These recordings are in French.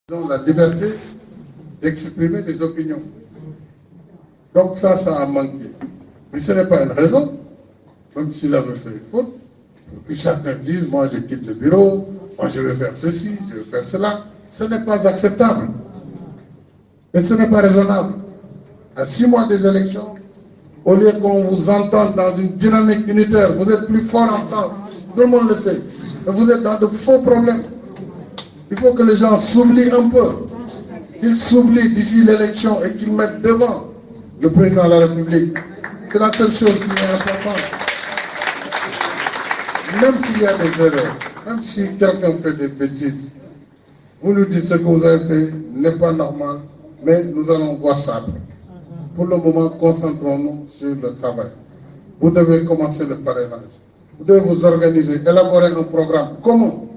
Ils ont la liberté d'exprimer des opinions. Donc ça a manqué. Mais ce n'est pas une raison, même s'il avait fait une faute, pour que chacun dise, moi je quitte le bureau, moi je vais faire ceci, je vais faire cela. Ce n'est pas acceptable. Et ce n'est pas raisonnable. À 6 mois des élections, au lieu qu'on vous entende dans une dynamique unitaire, vous êtes plus fort en France, tout le monde le sait. Et vous êtes dans de faux problèmes. Il faut que les gens s'oublient un peu. Qu'ils s'oublient d'ici l'élection et qu'ils mettent devant le président de la République. C'est la seule chose qui est importante. Même s'il y a des erreurs, même si quelqu'un fait des bêtises, vous lui dites ce que vous avez fait n'est pas normal, mais nous allons voir ça après. Pour le moment, concentrons-nous sur le travail. Vous devez commencer le parrainage. Vous devez vous organiser, élaborer un programme. Comment?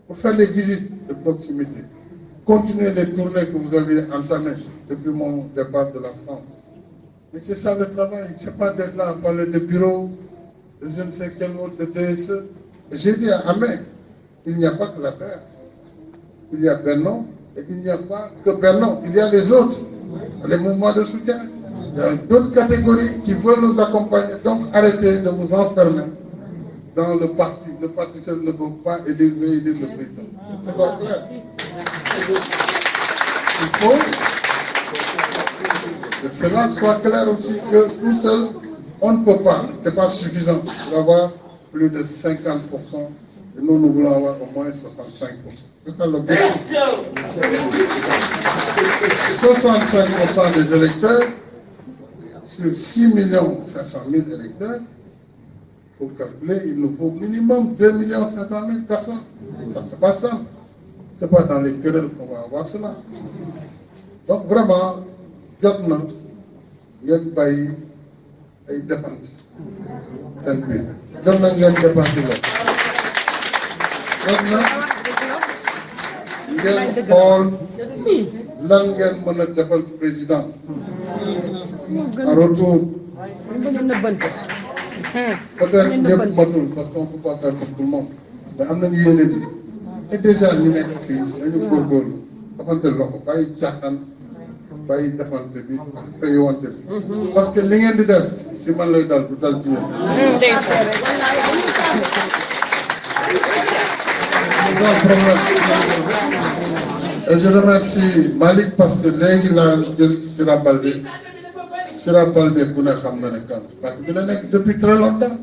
Pour faire les visites de proximité. Continuer les tournées que vous aviez entamées depuis mon départ de la France. Mais c'est ça le travail. Ce n'est pas d'être là à parler de bureau, de je ne sais quel autre, de DSE. J'ai dit à Amé, il n'y a pas que la paire. Il y a Benno, et il n'y a pas que Benno. Il y a les autres, les mouvements de soutien. Il y a d'autres catégories qui veulent nous accompagner. Donc arrêtez de vous enfermer dans le parti. Le parti seul ne peut pas élire le président. C'est pas clair. Il faut que cela soit clair aussi, que tout seul, on ne peut pas. Ce n'est pas suffisant pour avoir plus de 50%. Et nous voulons avoir au moins 65%. C'est ça l'objectif. 65% des électeurs, sur 6 500 000 électeurs, il faut calculer, il nous faut minimum 2 500 000 personnes. Ça, c'est pas simple. Ce n'est pas dans les querelles qu'on va avoir cela. Donc vraiment, jotna, ngeen bàyyi ay défense seen biir. Jotna ngeen défense la. Jotna ngeen xool lan ngeen mën a defal président. En retour, peut-être ñëpp matul parce qu'on ne peut pas faire pour tout le monde. Mais am nañu yéene bi. Et déjà ñu nekk fii dañu góorgóorlu dafante loxo bàyyi caaxaan bàyyi defante bi ak faywante bi. Parce que li ngeen di def si man lay dal du dal ci yéen. C'est un problème. Et je remercie Malick parce que léegi laa jël Sira Baldé bu ne xam na ne kan parce que dina nekk depuis très longtemps.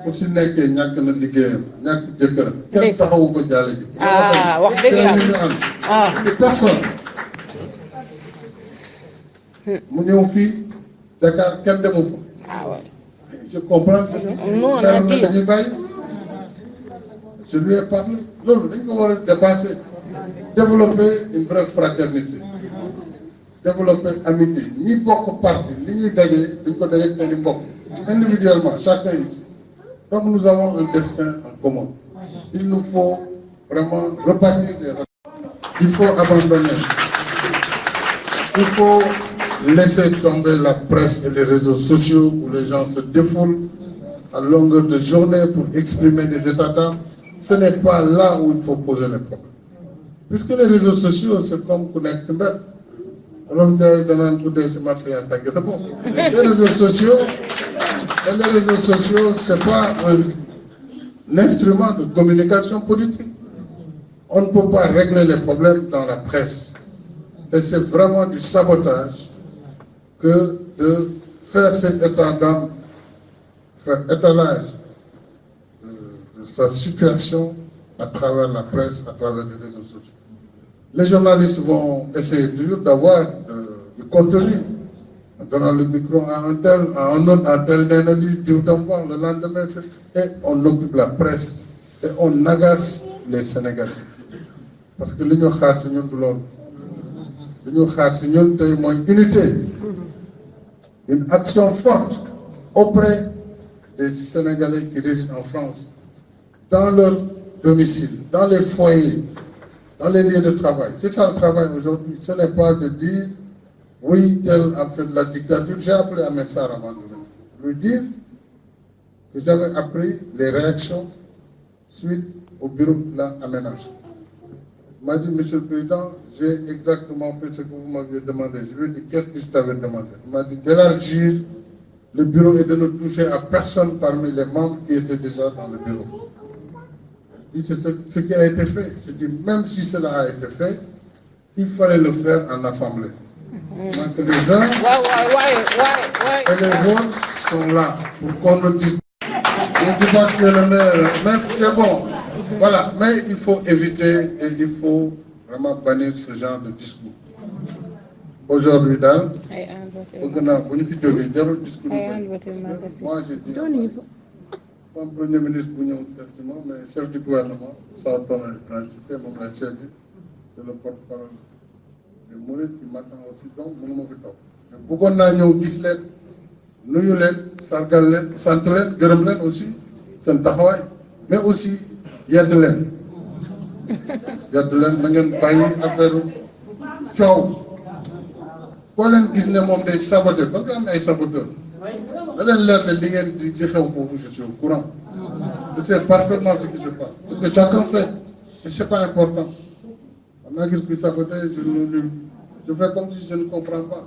Ku si nekkee ñàkk na liggéeyam ñàkk jëkkëram kenn taxawu ko jaale ji. wax dëgg yàlla ñu ànd. de personne. mu ñëw fii Dakar kenn demu fa. Je comprends que. non on a dit dañuy bàyyi. Je lui ai parlé loolu dañ ko war a dépasser. Développer une vraie fraternité. Développer amitié ñi bokk parti li ñuy dajee duñ ko dajee seen i mbokk. Individuellement chacun ici. Donc nous avons un destin en commun. Il nous faut vraiment rebâtir des relations. Il faut abandonner. Il faut laisser tomber la presse et les réseaux sociaux où les gens se défoulent à longueur de journée pour exprimer des états d'âme. Ce n'est pas là où il faut poser les problèmes. Puisque les réseaux sociaux, c'est comme Connect Mbed. Alors, vous avez donné un coup de marché à c'est bon. Les réseaux sociaux, ce n'est pas un instrument de communication politique. On ne peut pas régler les problèmes dans la presse. Et c'est vraiment du sabotage que de faire cet état d'âme, faire étalage de sa situation à travers la presse, à travers les réseaux sociaux. Les journalistes vont essayer toujours d'avoir du contenu, en donnant le micro à un tel, à un autre, à tel le lendemain, et on occupe la presse, et on agace les Sénégalais. Parce que l'union xaar si ñun du loolu. L'union xaar si ñun tey mooy unité, une action forte auprès des Sénégalais qui résident en France, dans leur domicile, dans les foyers, dans les lieux de travail. C'est ça le travail aujourd'hui. Ce n'est pas de dire, oui, tel a fait de la dictature. J'ai appelé Ahmed Sarr à un moment donné, lui dire que j'avais appris les réactions suite au bureau de l'aménagement. m'a dit, Monsieur le Président, j'ai exactement fait ce que vous m'aviez demandé. Je lui ai dit, qu'est-ce que je t'avais demandé? Il m'a dit d'élargir le bureau et de ne toucher à personne parmi les membres qui étaient déjà dans le bureau. C'est ce qui a été fait. Je dis, même si cela a été fait, il fallait le faire en assemblée. Donc les uns et les autres sont là pour qu'on le dise. Je ne dis pas que le maire, mais c'est bon. Voilà, mais il faut éviter et il faut vraiment bannir ce genre de discours. Aujourd'hui, moi je dis, comme Premier ministre, mais chef du gouvernement, ça autonome principal, mon chef dit, c'est le porte-parole. Le Mouride qui m'attend aussi, donc, je ne sais pas. Beaucoup de gens nous sargal leen sant leen gërëm leen aussi seen taxawaay mais aussi yedd leen na ngeen bàyyi affaire coow koo leen gis ne moom day saboter parce que am na ay saboteur da leen leer ne li ngeen di xew foofu je suis au courant je sais parfaitement ce qui se passe parce que chacun fait et c'est pas important am naa gis kuy saboter je fais comme si je ne comprends pas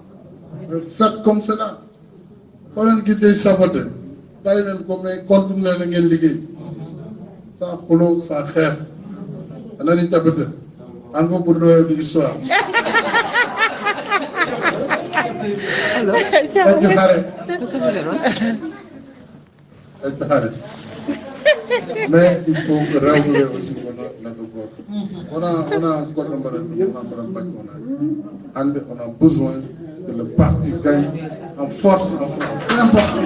mais faites comme cela. Quand on dit des sabotés, là il y a un continuer à gagner sans polo, sans faire. On a dit saboté. On va pour l'histoire. Mais il faut que réguler aussi notre vote. On a encore on a besoin que le parti gagne en force en France. C'est important.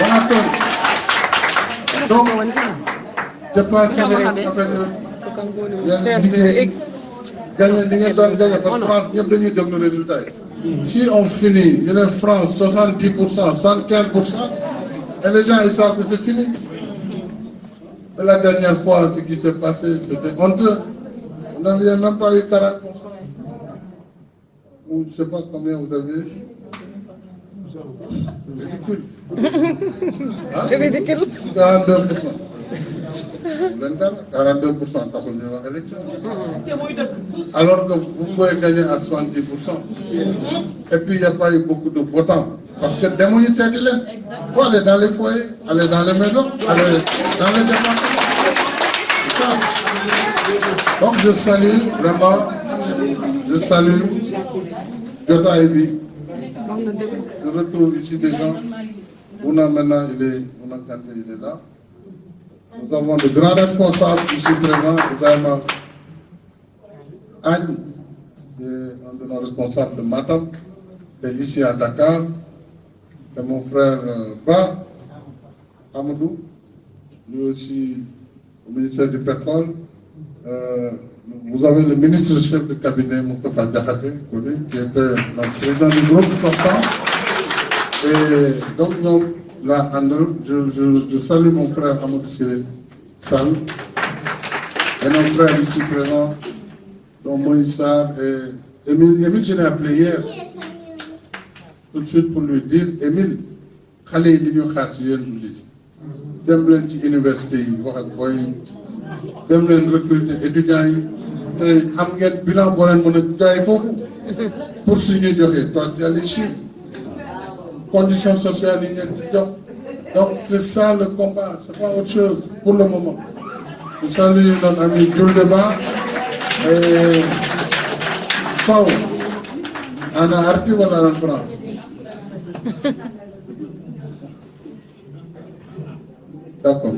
On attend. Donc, dépasser les affaires de gagner, parce que France, il y a de résultats. Si on finit, il y a France 70%, 75%, et les gens ils savent que c'est fini. Et la dernière fois, ce qui s'est passé, c'était honteux. On n'avait même pas eu 40%. Ou je ne sais pas combien vous avez. C'est ridicule. Hein? 42%. 42% par une élection. Alors que vous pouvez gagner à 70%. Et puis il n'y a pas eu beaucoup de votants. Parce que des moyens, c'est faut aller dans les foyers, aller dans les maisons, aller dans les départements. C'est ça. Donc je salue vraiment, je salue Jota Ebi. Je retrouve ici des gens. Ouna maintenant, il est là. Nous avons de grands responsables ici présents, également Agne, un de nos responsables de Matam, et ici à Dakar, et mon frère Ba, Amadou, lui aussi au ministère du pétrole. Vous avez le ministre chef de cabinet, Moustapha Diakhaté, connu, qui était notre président du groupe sortant. Et donc, là, je salue mon frère Amadou Siré Sall et nos frères ici présents, dont Moïse Sarr et Émile. Émile, je l'ai appelé hier, tout de suite pour lui dire, Émile, xale yi li ñu xaar ci yéen du lii dem leen ci université yi wax ak boy yi dem leen recruter étudiants yi tey am ngeen bilan boo leen mën a jaay foofu pour su ñuy joxee toi tu as les chiffres conditions sociales yi ngeen di jox donc c'est ça le combat c'est pas autre chose pour le moment. Je salue notre ami Jules Deba et Sow ana arti wala an franc. D'accord,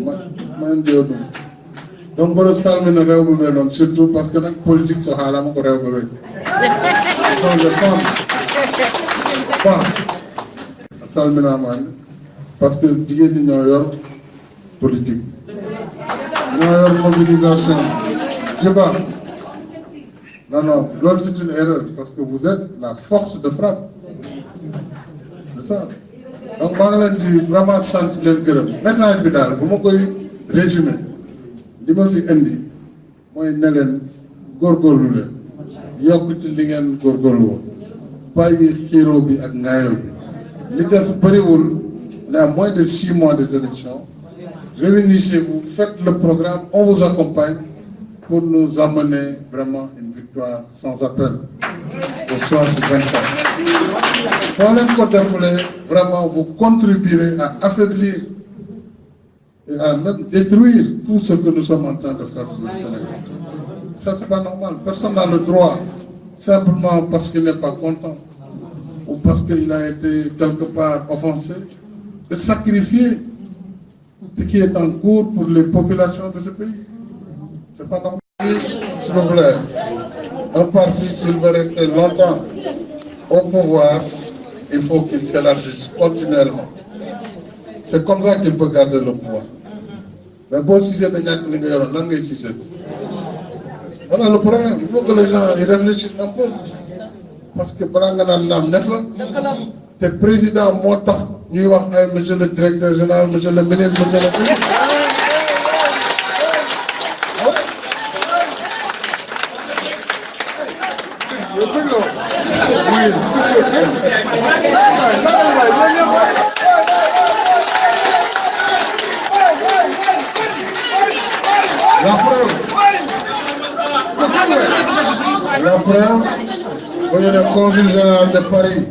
donc pour le salme ne réew bu non surtout parce que nag politique so xala ma ko réew bu donc je pense bon salme na man parce que jigéen ñi ñoo yor politique ñoo yor mobilisation je pas non loolu c'est une erreur parce que vous êtes la force de frappe c'est ça. Donc maa ngi leen di vraiment sant leen gërëm message bi daal bu ma koy résumé li ma fi indi mooy ne leen góorgóorlu leen yokk ci li ngeen góorgóorlu woon bàyyi xiiroo bi ak ŋaayoo bi li des bëriwul ne à moins de 6 mois des élections réunissez-vous faites le programme on vous accompagne pour nous amener vraiment une victoire sans appel au soir du 24. Pour contemporain, vraiment vous contribuerez à affaiblir et à même détruire tout ce que nous sommes en train de faire pour le Sénégal. Ça, c'est pas normal. Personne n'a le droit, simplement parce qu'il n'est pas content ou parce qu'il a été quelque part offensé, de sacrifier ce qui est en cours pour les populations de ce pays. C'est pas normal. S'il vous plaît, un parti, s'il veut rester longtemps au pouvoir, il faut qu'il s'élargisse continuellement. C'est comme ça qu'il peut garder le pouvoir. Mais bon, si c'est bien que nous voilà le problème. Il faut que les gens y réfléchissent un peu. Parce que le président Mota, monsieur le directeur général, monsieur le ministre, monsieur le ministre. La preuve, voyez le consul général de Paris,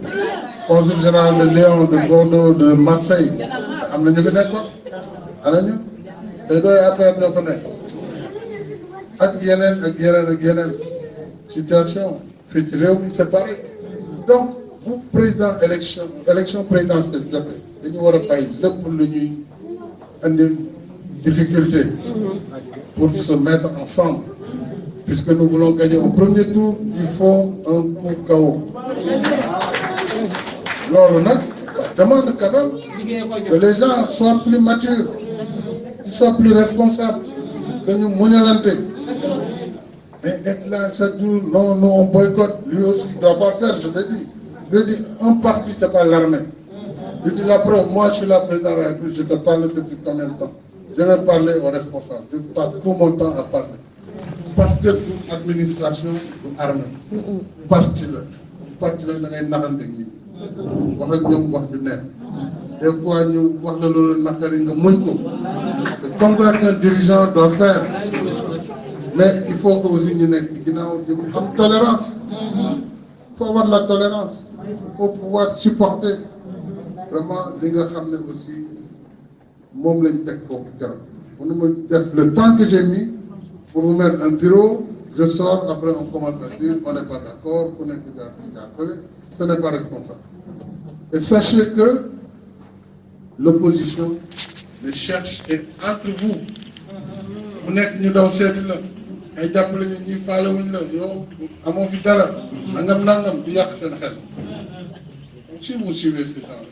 consul général de Lyon, de Bordeaux, de Marseille. Am na ñu fi nekkoon ana ñu te doy affaire ñoo fa nekk ak yeneen situation fii ci réew mi c'est pareil. Donc bu président élection présidentielle jotee dañu war a bàyyi lépp lu ñuy andi difficulté pour se mettre ensemble. Puisque nous voulons gagner au premier tour, il faut un coup KO. Alors, on demande quand même que les gens soient plus matures, qu'ils soient plus responsables, que nous monnalantés. Mais être là chaque jour, non, nous on boycotte, lui aussi, il ne doit pas faire, je l'ai dit. Je l'ai dit, un parti, ce n'est pas l'armée. Je dis la preuve, moi je suis là président de la République, je te parle depuis combien de temps? Je vais parler aux responsables, je passe tout mon temps à parler. Parce que l'administration est armée. Parti là, da ngay naxante ak nit wax ak ñoom wax du neex des fois ñu wax la loolu naqari nga muñ ko. C'est comme ça qu'un dirigeant doit faire. Mais il faut que aussi ñu nekk ci ginnaaw ñu am tolérance. Il faut avoir de la tolérance. Il faut pouvoir supporter vraiment li nga xam ne aussi moom lañ teg foofu keroog. Mënuma def le temps que j'ai mis pour vous mettre un bureau, je sors, après on commence à dire on n'est pas d'accord, on est d'accord, ce n'est pas responsable. Et sachez que l'opposition les cherche et entre vous. Vous n'êtes ni dans cette là, et d'après les ni faale wuñ la yow amoo fi dara nangam di yàq seen xel. Si vous suivez ces gens,